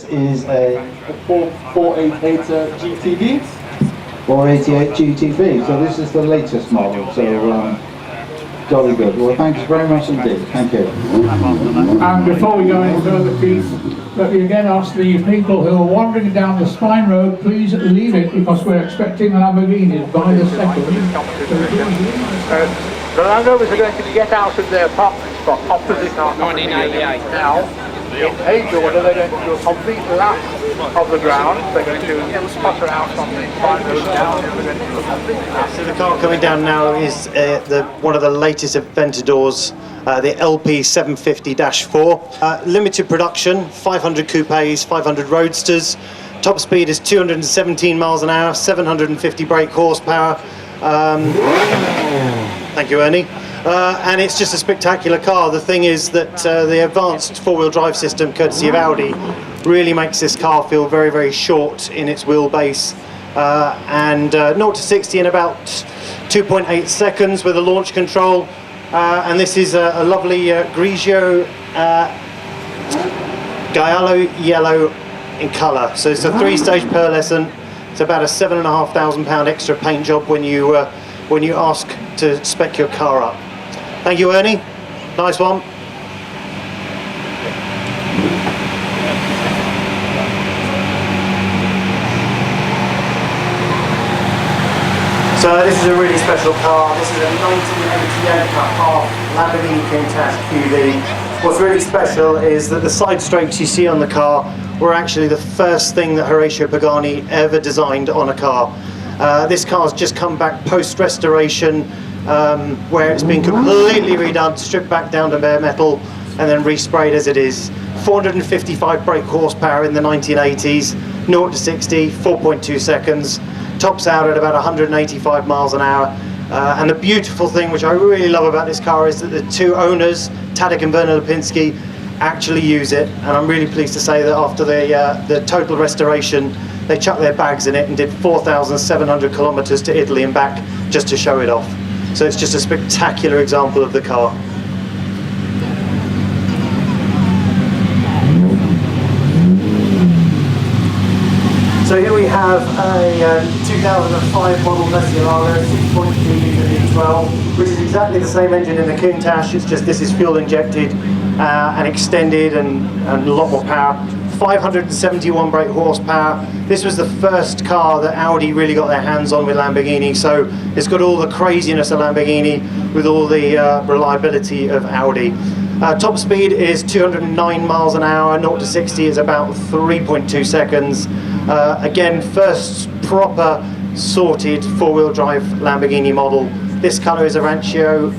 is a 488 GTV. 488 GTV, so this is the latest model, so jolly good. Well, thanks very much indeed, thank you. And before we go any further, Keith, let me again ask the people who are wandering down the Spine Road, please leave it, because we're expecting Lamborghinis by the second. The Land Rovers are going to get out of their parking spot opposite our 1988 now. In age order, they're going to do a complete lap of the ground. They're going to sputter out on the Spine Road now. They're going to do a complete lap. So the car coming down now is one of the latest Aventadors, the LP750-4. Limited production, 500 coupes, 500 roadsters. Top speed is 217 miles an hour, 750 brake horsepower. Thank you, Ernie. And it's just a spectacular car. The thing is that the advanced four-wheel drive system, courtesy of Audi, really makes this car feel very, very short in its wheelbase. And 0 to 60 in about 2.8 seconds with a launch control. And this is a lovely Grigio Giallo yellow in colour. So it's a 3-stage pearlescent. It's about a £7,500 extra paint job when you ask to spec your car up. Thank you, Ernie. Nice one. So this is a really special car. This is a 1988 half Lamborghini Countach QV. What's really special is that the side strakes you see on the car were actually the first thing that Horatio Pagani ever designed on a car. This car's just come back post-restoration, where it's been completely redone, stripped back down to bare metal, and then resprayed as it is. 455 brake horsepower in the 1980s, 0 to 60, 4.2 seconds. Tops out at about 185 miles an hour. And the beautiful thing, which I really love about this car, is that the two owners, Tadek and Werner Lipinski, actually use it. And I'm really pleased to say that after the total restoration, they chucked their bags in it and did 4,700 kilometers to Italy and back just to show it off. So it's just a spectacular example of the car. So here we have a 2005 model Murcielago 6.2 litre V12, which is exactly the same engine in the Countach. It's just this is fuel injected and extended and a lot more power. 571 brake horsepower. This was the first car that Audi really got their hands on with Lamborghini, so it's got all the craziness of Lamborghini with all the reliability of Audi. Top speed is 209 miles an hour, 0 to 60 is about 3.2 seconds. Again, first proper sorted four-wheel drive Lamborghini model. This colour is a Rancio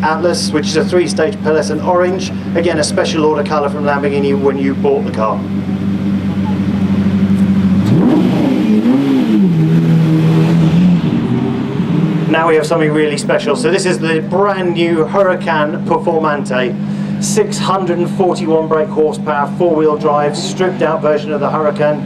Atlas, which is a 3-stage pearlescent orange. Again, a special order colour from Lamborghini when you bought the car. Now we have something really special. So this is the brand new Huracan Performante. 641 brake horsepower, four-wheel drive, stripped out version of the Huracan.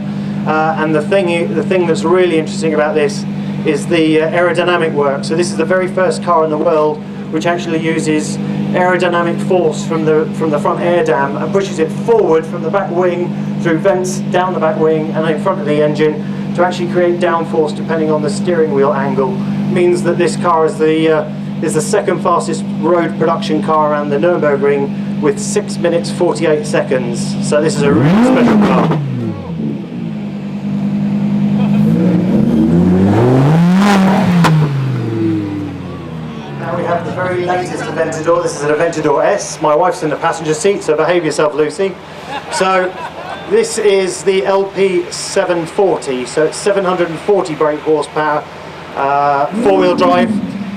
And the thing that's really interesting about this is the aerodynamic work. So this is the very first car in the world which actually uses aerodynamic force from the front air dam and pushes it forward from the back wing through vents down the back wing and in front of the engine to actually create downforce depending on the steering wheel angle. Means that this car is the second fastest road production car around the Nürburgring with 6 minutes 48 seconds. So this is a really special car. Now we have the very latest Aventador. This is an Aventador S. My wife's in the passenger seat, so behave yourself, Lucy. So this is the LP740. So it's 740 brake horsepower, four-wheel drive.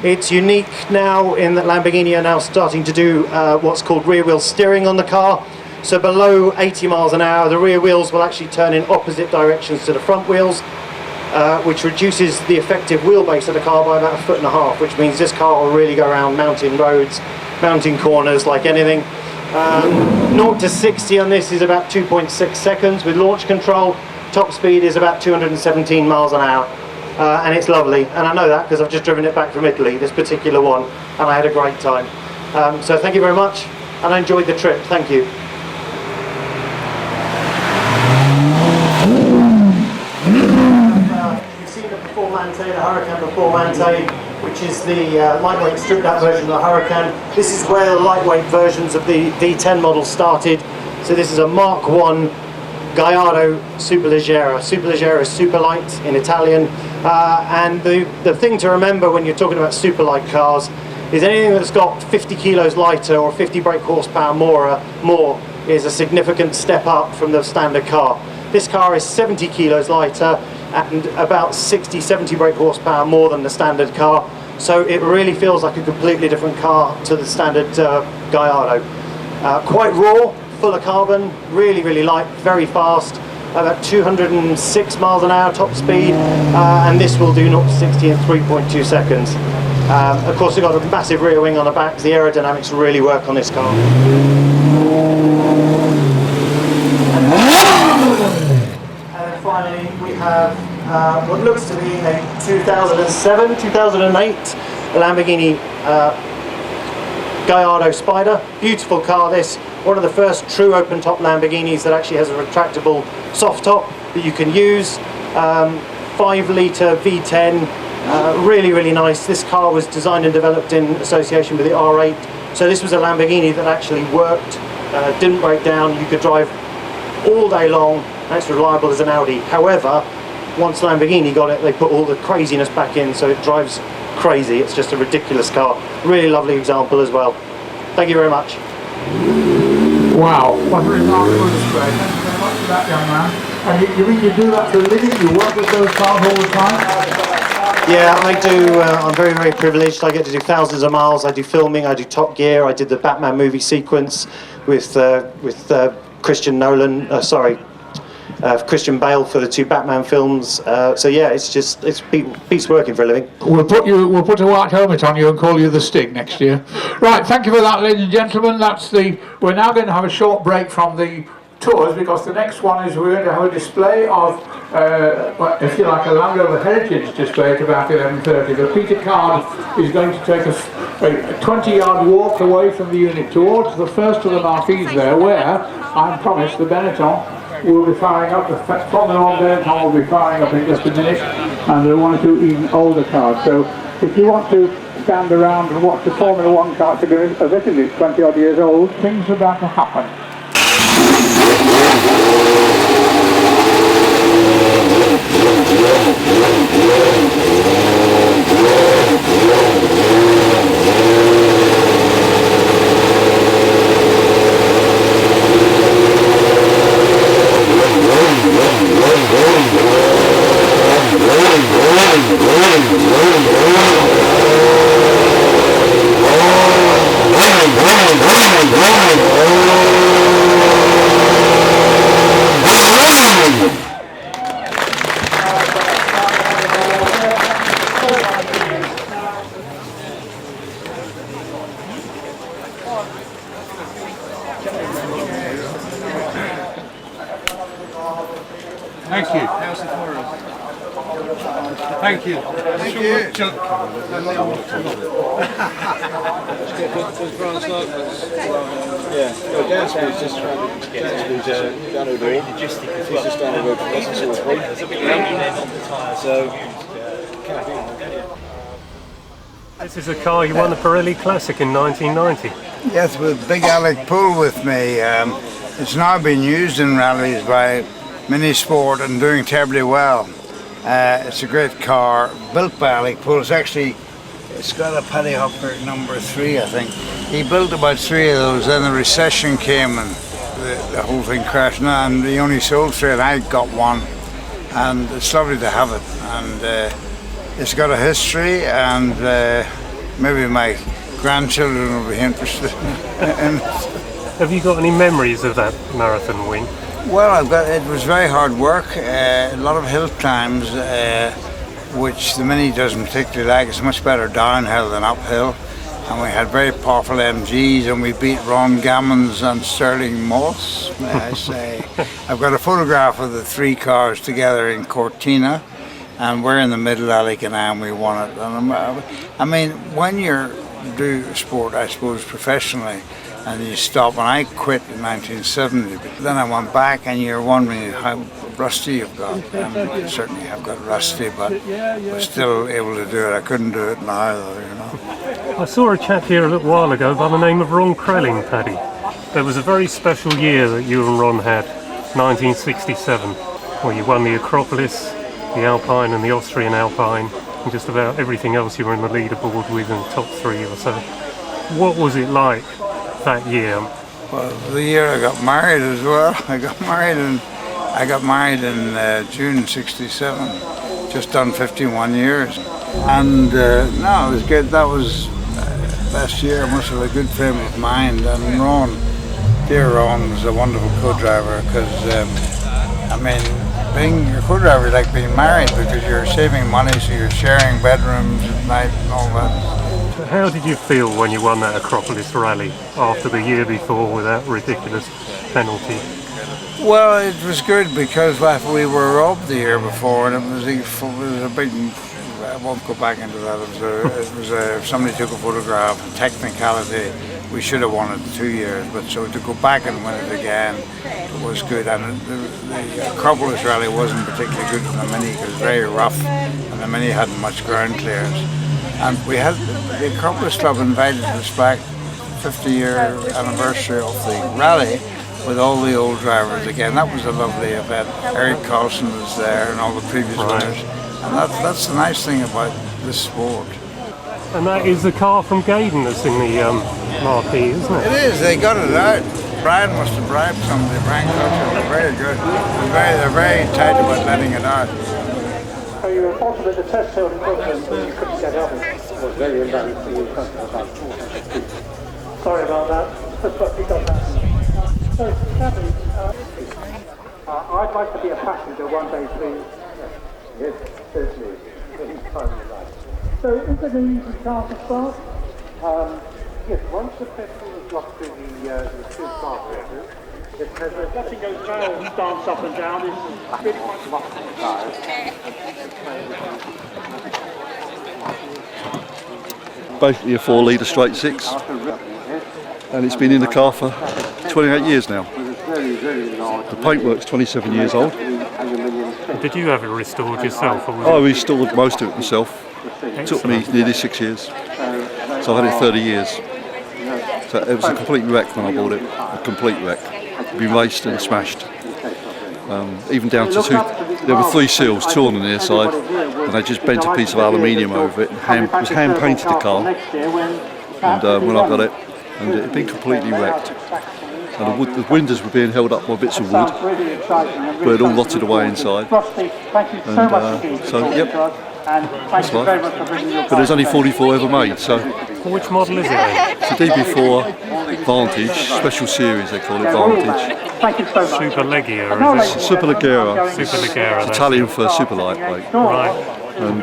It's unique now in that Lamborghini are now starting to do what's called rear wheel steering on the car. So below 80 miles an hour, the rear wheels will actually turn in opposite directions to the front wheels, which reduces the effective wheelbase of the car by about 1.5 foot, which means this car will really go around mountain roads, mountain corners like anything. 0 to 60 on this is about 2.6 seconds with launch control. Top speed is about 217 miles an hour. And it's lovely, and I know that because I've just driven it back from Italy, this particular one, and I had a great time. So thank you very much, and I enjoyed the trip. Thank you. Mante, the Huracan before Mante, which is the lightweight stripped out version of the Huracan. This is where the lightweight versions of the V10 model started. So this is a Mark 1 Gallardo Superleggera. Superleggera is super light in Italian. And the thing to remember when you're talking about super light cars is anything that's got 50 kilos lighter or 50 brake horsepower more is a significant step up from the standard car. This car is 70 kilos lighter and about 60-70 brake horsepower more than the standard car. So it really feels like a completely different car to the standard Gallardo. Quite raw, full of carbon, really light, very fast, about 206 miles an hour top speed, and this will do 0 to 60 in 3.2 seconds. Of course, we've got a massive rear wing on the back, the aerodynamics really work on this car. And finally, we have what looks to be a 2007-2008 Lamborghini Gallardo Spider. Beautiful car, this. One of the first true open-top Lamborghinis that actually has a retractable soft top that you can use. 5-litre V10, really nice. This car was designed and developed in association with the R8. So this was a Lamborghini that actually worked, didn't break down. You could drive all day long, and it's reliable as an Audi. However, once Lamborghini got it, they put all the craziness back in, so it drives crazy. It's just a ridiculous car. Really lovely example as well. Thank you very much. Wow, what a remarkable display. Thank you very much for that, young man. And you mean you do that for a living? You work with those cars all the time? Yeah, I do. I'm very privileged. I get to do thousands of miles. I do filming. I do Top Gear. I did the Batman movie sequence with Christian Bale for the 2 Batman films. So yeah, it's beats working for a living. We'll put a white helmet on you and call you the Stig next year. Right, thank you for that, ladies and gentlemen. We're now going to have a short break from the tours because the next one is we're going to have a display of, if you like, a Land Rover Heritage display at about 11:30. But Peter Card is going to take us a 20-yard walk away from the unit towards the first of the marquees there, where I'm promised the Benetton will be firing up, the Formula 1 Benetton will be firing up in just a minute, and there are 1 or 2 even older cars. So if you want to stand around and watch the Formula 1 cars that are admittedly 20 odd years old, things are about to happen. Thank you. Thank you. Thank you. Yeah, no, downstairs just trying to get down over here. He's just down the road from us, so this is a car you won the Pirelli Classic in 1990. Yes, with Big Alec Poole with me. It's now been used in rallies by Mini Sport and doing terribly well. It's a great car, built by Alec Poole. It's got a Paddy Hopkirk number 3, I think. He built about 3 of those, then the recession came and the whole thing crashed. And he only sold 3 and I got 1. And it's lovely to have it. And it's got a history, and maybe my grandchildren will be interested in it. Have you got any memories of that marathon win? Well, it was very hard work, a lot of hill climbs, which the Mini doesn't particularly like. It's much better downhill than uphill. And we had very powerful MGs, and we beat Ron Gammons and Sterling Moss, may I say. I've got a photograph of the 3 cars together in Cortina, and we're in the middle, Alec and I, and we won it. And I mean, when you do sport, I suppose, professionally, and you stop. And I quit in 1970, but then I went back, and you're wondering how rusty you've got. And you certainly have got rusty, but we're still able to do it. I couldn't do it now, though, you know. I saw a chap here a little while ago by the name of Ron Krelling, Paddy. There was a very special year that you and Ron had, 1967, where you won the Acropolis, the Alpine and the Austrian Alpine, and just about everything else you were in the leaderboard with in the top 3 or so. What was it like that year? Well, the year I got married as well. I got married in June '67. Just done 51 years, and no, it was good. That was last year. I must have a good frame of mind. And Ron, dear Ron, was a wonderful co-driver because I mean, being a co-driver is like being married because you're saving money, so you're sharing bedrooms at night and all that. How did you feel when you won that Acropolis rally after the year before with that ridiculous penalty? Well, it was good because we were robbed the year before, and it was a big. I won't go back into that. Somebody took a photograph. And technicality, we should have won it 2 years, but so to go back and win it again, it was good. And the Acropolis rally wasn't particularly good for the Mini because it was very rough, and the Mini hadn't much ground clearance. And we had the Acropolis Club invited us back 50-year anniversary of the rally with all the old drivers again. That was a lovely event. Eric Carlson was there and all the previous winners. And that's the nice thing about this sport. And that is the car from Gaydon that's in the marquee, isn't it? It is, they got it out. Brian must have bribed somebody. Brian Culcheth, they're very good. They're very tight about letting it out. So you were fortunate the test failed in Brooklyn, but you couldn't get out. It was very embarrassing for you. Sorry about that, but we got that. So, Paddy, I'd like to be a passenger one day, please. Yes, certainly. So, is it an easy car to start? Yes, once the petrol is locked to the two carburetors, as nothing goes down, dance up and down, it's pretty much locked in the tires. Basically a 4-litre straight 6, and it's been in the car for 28 years now. The paintwork's 27 years old. Did you have it restored yourself? Or was I restored most of it myself. It took me nearly 6 years, so I had it 30 years. So it was a complete wreck when I bought it, a complete wreck. It'd been raced and smashed. Even down to there were 3 seals, 2 on the near side, and they just bent a piece of aluminium over it. It was hand painted the car, and when I got it, and it had been completely wrecked. And the windows were being held up by bits of wood, but it all rotted away inside. And so, yep, that's life. But there's only 44 ever made, so. Which model is it? It's a DB4 Vantage, special series they call it, Vantage. Superleggera, is it? Superleggera. Superleggera. It's Italian for super lightweight. Right. And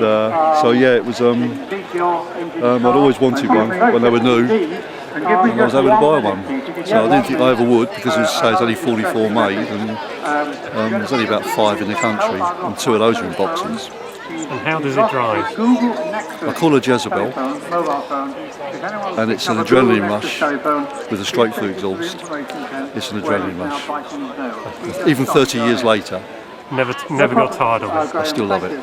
so yeah, it was. I'd always wanted one when they were new, and I was able to buy one. So I didn't think I ever would because it's only 44 made, and there's only about 5 in the country, and 2 of those are in boxes. And how does it drive? I call her Jezebel, and it's an adrenaline rush with a straight through exhaust. It's an adrenaline rush. Even 30 years later, never got tired of it. I still love it.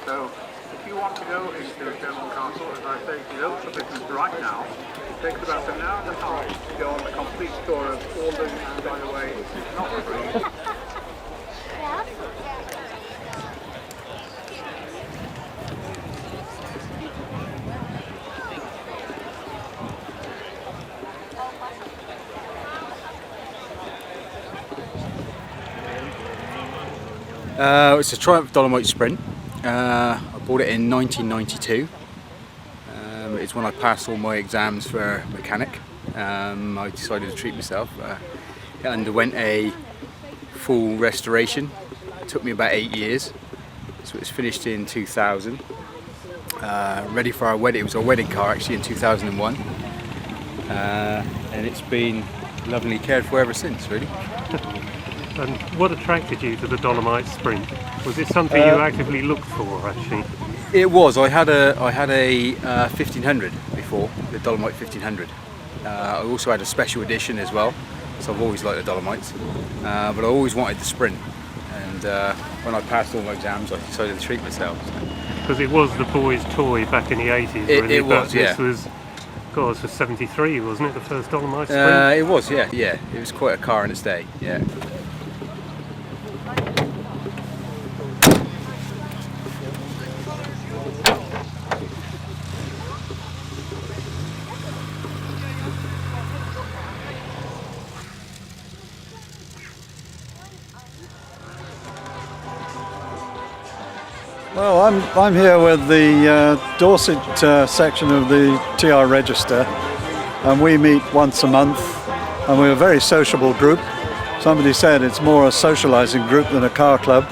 So, if you want to go into Sherborne Castle, as I say, you don't submit right now. It takes about an hour and a half to go on the complete tour of all the, by the way, it's not free. It's a Triumph Dolomite Sprint. I bought it in 1992. It's when I passed all my exams for mechanic. I decided to treat myself. It underwent a full restoration. It took me about 8 years. So it was finished in 2000. Ready for our wedding. It was our wedding car actually in 2001. And it's been lovingly cared for ever since, really. And what attracted you to the Dolomite Sprint? Was it something you actively looked for, actually? It was. I had a 1500 before, the Dolomite 1500. I also had a special edition as well, so I've always liked the Dolomites. But I always wanted the Sprint, and when I passed all my exams, I decided to treat myself. Because it was the boys' toy back in the 80s, really. It was, but yeah. This was, God, it was 73, wasn't it, the first Dolomite Sprint? It was, yeah. It was quite a car in its day, yeah. Well, I'm here with the Dorset section of the TR Register, and we meet once a month, and we're a very sociable group. Somebody said it's more a socialising group than a car club,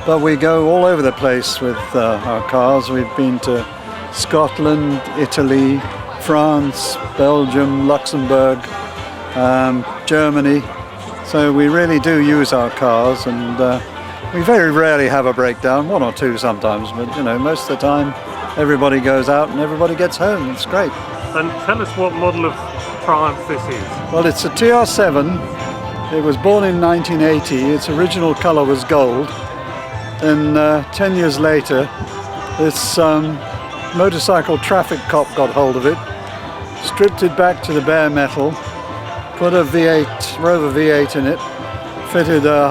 but we go all over the place with our cars. We've been to Scotland, Italy, France, Belgium, Luxembourg, Germany, so we really do use our cars, and we very rarely have a breakdown, one or two sometimes, but you know, most of the time everybody goes out and everybody gets home. It's great. And tell us what model of Triumph this is. Well, it's a TR7. It was born in 1980. Its original colour was gold. And 10 years later, this motorcycle traffic cop got hold of it, stripped it back to the bare metal, put a V8, Rover V8 in it, fitted a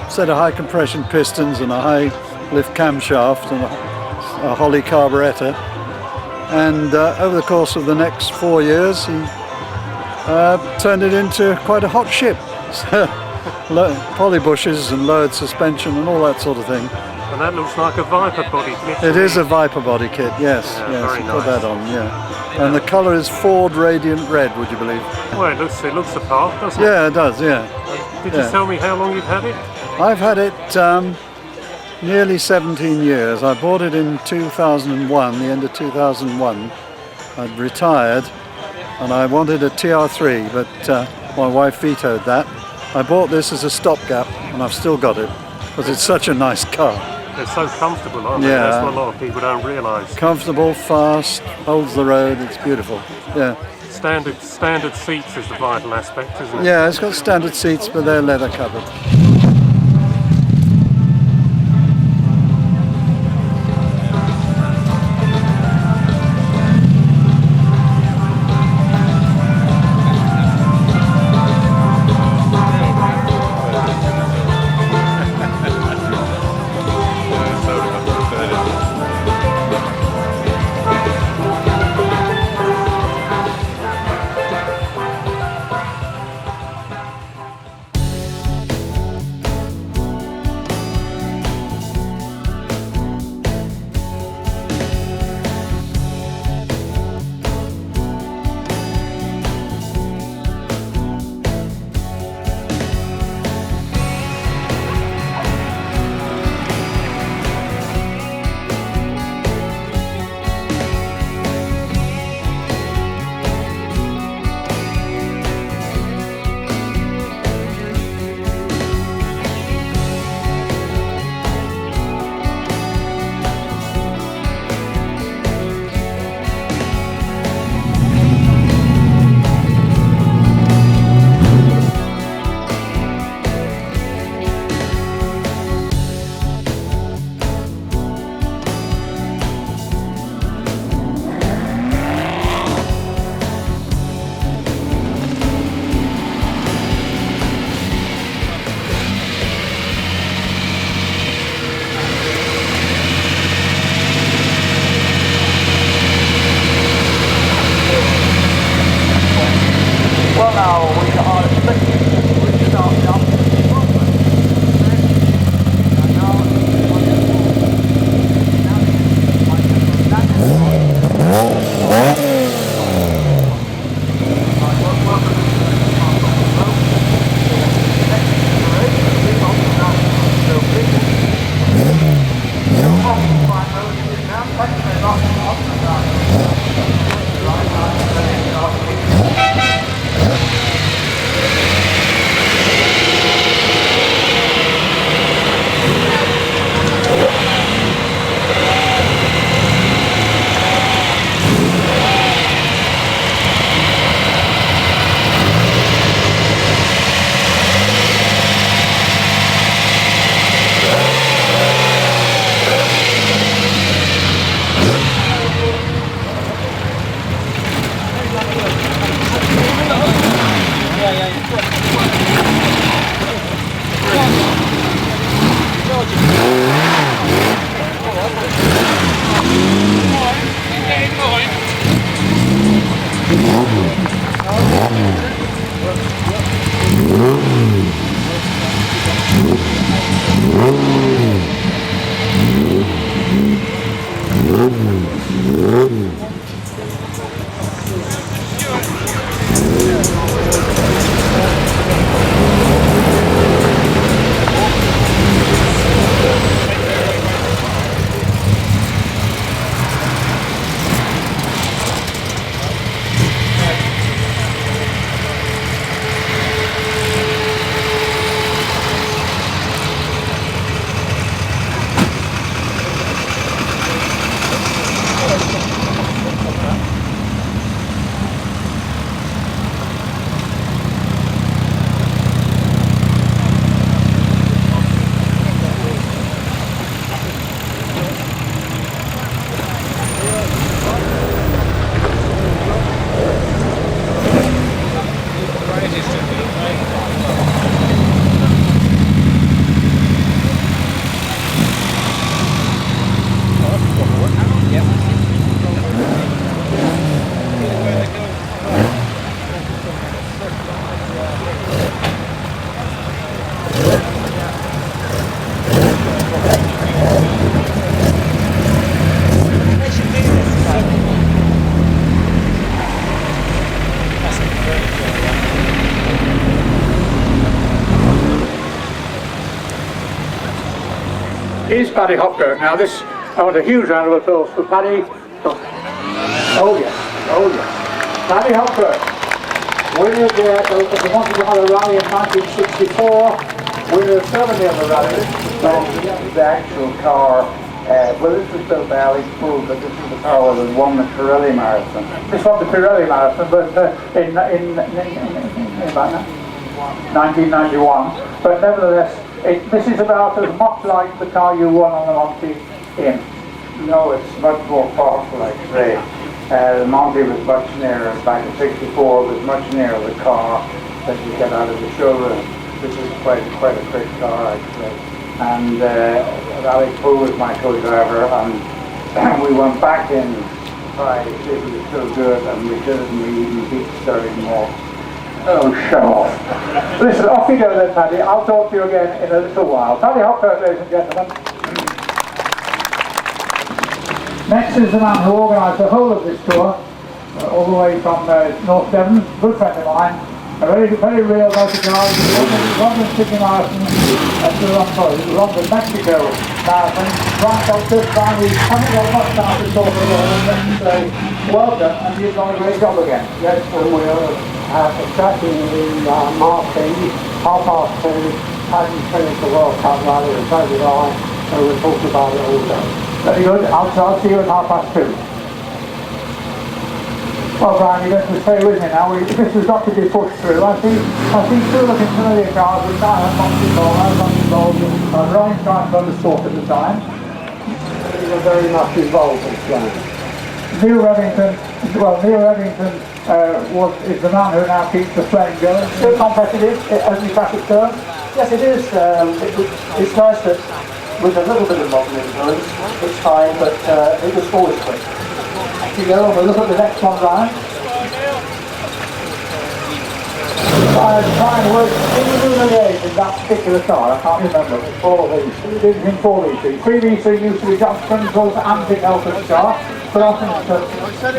set of high compression pistons and a high lift camshaft and a Holly carburettor, and over the course of the next 4 years he turned it into quite a hot ship. Poly bushes and lowered suspension and all that sort of thing. And that looks like a Viper body kit. It is a Viper body kit, yes, Yeah, yes, very you nice. put that on, yeah. And the colour is Ford Radiant Red, would you believe? Well, it looks the part, doesn't it? Yeah, it does, yeah. Did you tell me how long you've had it? I've had it nearly 17 years. I bought it in 2001, the end of 2001. I'd retired and I wanted a TR3, but my wife vetoed that. I bought this as a stopgap and I've still got it because it's such a nice car. They're so comfortable, aren't they? Yeah. That's what a lot of people don't realise. Comfortable, fast, holds the road, it's beautiful. Yeah. Standard seats is the vital aspect, isn't it? Yeah, it's got standard seats, but they're leather covered. is Paddy Hopkirk. Now this, I want a huge round of applause for Paddy. Oh yes, oh yes. Paddy Hopkirk, winner of the Monte Carlo Rally in 1964, winner of 70 of the rallies. The actual car, well, this was built by Alex Poole, but this is the car that won the Pirelli Marathon. This won the Pirelli Marathon, but in 1991. But nevertheless, this is about as much like the car you won on the Monte in. No, it's much more powerful, I'd say. The Monte was much nearer, back in '64 was much nearer the car that you get out of the showroom. This is quite a quick car, I'd say. And Alex Poole was my co-driver, and we went back in by it was so good, and we even beat Sterling Moore. Oh, show off. Listen, off you go then, Paddy. I'll talk to you again in a little while. Paddy Hopkirk, ladies and gentlemen. Next is the man who organised the whole of this tour, all the way from North Devon, good friend of mine, a very real motor car, London Sydney Marathon, London Mexico Marathon. Brian Culcheth, Brian, we haven't got much time to talk about, and say welcome, and you've done a great job again. Yes, and we'll have a session in Martin, 2:30, having finished the World Cup rally, and so did I, so we'll talk about it all day. Very good. I'll see you at 2:30. Well, Brian, you're going to stay with me now. This has got to be pushed through. I see two looking familiar cars which I have not involved. I was not involved in. Ryan trying to undersort at the time. We were very much involved in this. Neil Remington is the man who now keeps the flame going. Still competitive, as you back it turn. Yes, it is. It's nice that with a little bit of modern influence, it's fine, but it was always quick. You go, we'll look at the next one, Brian. Brian was in that particular car, I can't remember. 4V3. It was in 4V3. 3V3 used to be John Springfield's and Dick Elton's car, but often it's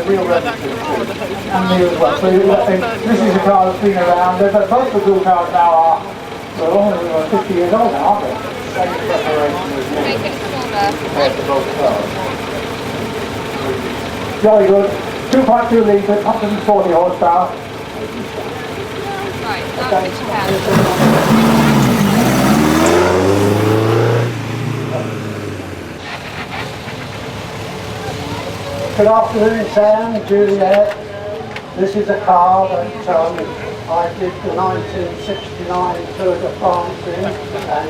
real Remington and me as well. So this is a car that's been around. But both the dual cars now are, well, only 50 years old now, aren't they? Same preparation as me, compared to both cars. Jolly good. 2.2 litres, 140 horsepower. Right, that's what you have. Good afternoon, Sam and Juliet. This is a car that I did the 1969 Tour de France in and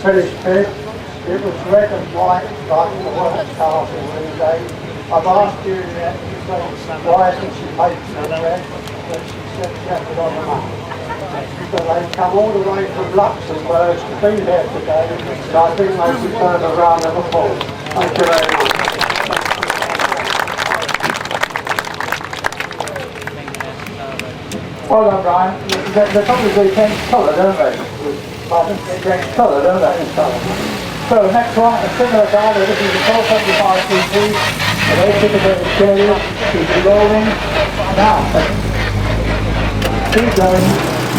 finished fifth. It was red and white like the world cars in those days. I've asked Juliet why hasn't she painted it red, but she said she had it on the map. So they've come all the way from Luxembourg to be here today, so I think they deserve a round of applause. Thank you very much. Well done, Brian. The trouble is they change colour, don't they? They change colour, don't they? So next one, a similar car. This is a 1275 cc. A very typical exterior. Keep it rolling. Now, keep going.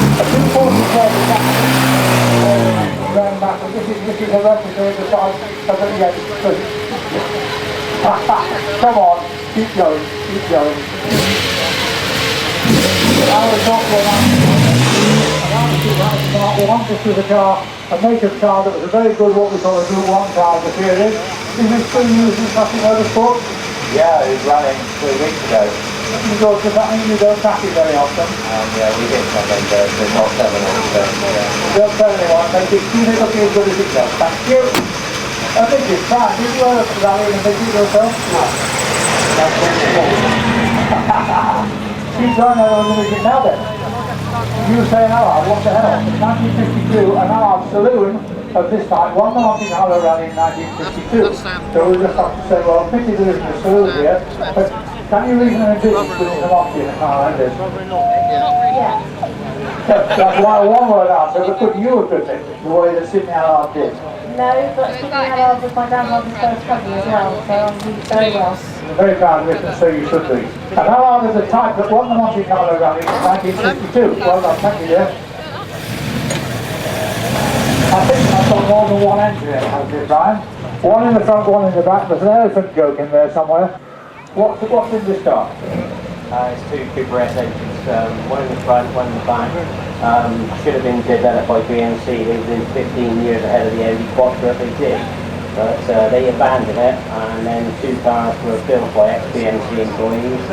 A 247 going back. This is a replica of the size of the yes. Come on, keep going, keep going. This was a car, a native car that was a very good, what we call a Group 1 car of the period. Is it still used in Classic Motorsport? Yeah, it was running 2 weeks ago. Does that mean you don't track it very often? Yeah, we did something, but it's not 7 or so. You don't tell anyone, make it keep it looking as good as it does. Thank you. I think it's fine. Did you ever rally in a big yourself? No. Keep going on the music now then. You say Allard, what the hell? 1952, an Allard saloon of this type won the Monte Carlo Rally in 1952. So we just have to say, well, pity there isn't a saloon here, but can you reason an difference between the Monte and a car like this? Yeah. That's why a one-word answer, but could you have done it the way that Sydney Allard did? No, but Sydney Allard was my grandmother's first cousin as well, so I'm very well. Very proud of it, and so you should be. And Allard is the type that won the Monte Carlo Rally in 1952. Well done, thank you, dear. I think I've got more than one entry in, has it, Brian? One in the front, one in the back. There's an elephant joke in there somewhere. What's in this car? It's two Cooper S engines, one in the front, one in the back. Should have been developed by BMC. They've been 15 years ahead of the Audi Quattro they did. But they abandoned it, and then two cars were built by ex-BMC employees.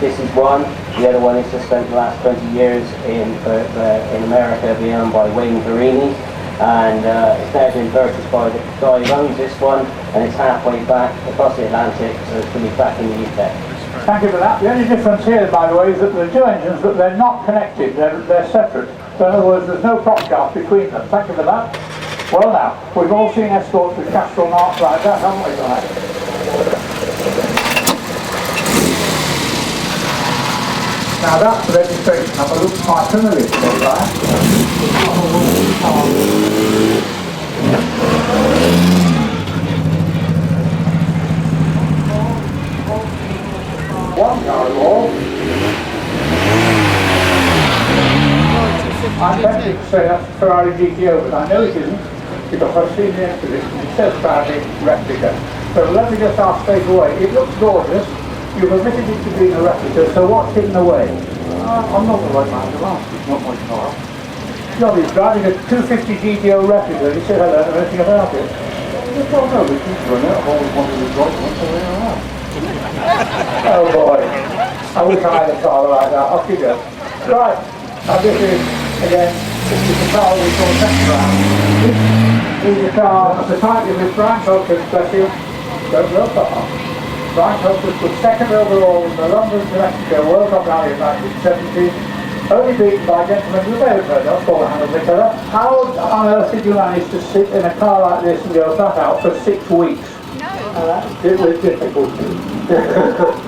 This is one. The other one is just spent the last 20 years in America, being owned by Wayne Perini. And it's now been purchased by the guy who owns this one, and it's halfway back across the Atlantic, so it's going to be back in the UK. Thank you for that. The only difference here, by the way, is that the two engines, that they're not connected, they're separate. So in other words, there's no prop shaft between them. Thank you for that. Well now, we've all seen Escorts with Castrol marks like that, haven't we, guys? Now that registration number looks quite familiar to me, right? One car more. I'm tempted to say that's Ferrari GTO, but I know it isn't, because I've seen the exhibition. It says Paddy replica. So let me just ask straight away. It looks gorgeous. You've admitted it to being a replica, so what's hidden away? I'm not the right man to ask. It's not my car. No, he's driving a 250 GTO replica. He said I don't know anything about it. Well, no, the keeps running it. I've always wanted to drive one, so there I am. Oh boy. I wish I had a car like that. Off you go. Right. Now this is, again, this is the car we saw second round. This is the car at the time it was Brian Culcheth, bless you. Don't know far. Brian Culcheth was second overall in the London to Mexico World Cup Rally in 1970, only beaten by gentlemen who may have heard of, all handles each other. How on earth did you manage to sit in a car like this and go flat out for 6 weeks? It was difficult.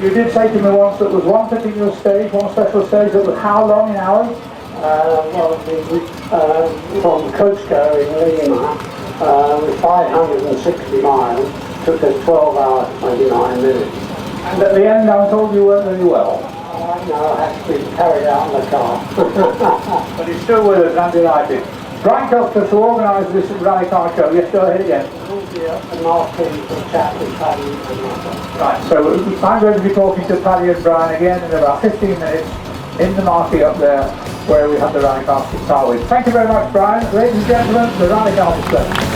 You did say to me once that there was one particular stage, one special stage, that was how long in hours? From Cusco in Lima, 560 miles, took us 12 hours, 29 minutes. And at the end I'm told you weren't very well. No, I had to be carried out in the car. But he's still with us, and delighted. Brian Culcheth, who organised this rally car show, yes, go ahead again. The marquee for chat with Paddy and Right, so I'm going to be talking to Paddy and Brian again in about 15 minutes in the marquee up there where we have the rally car to start with. Thank you very much, Brian. Ladies and gentlemen, the rally car display.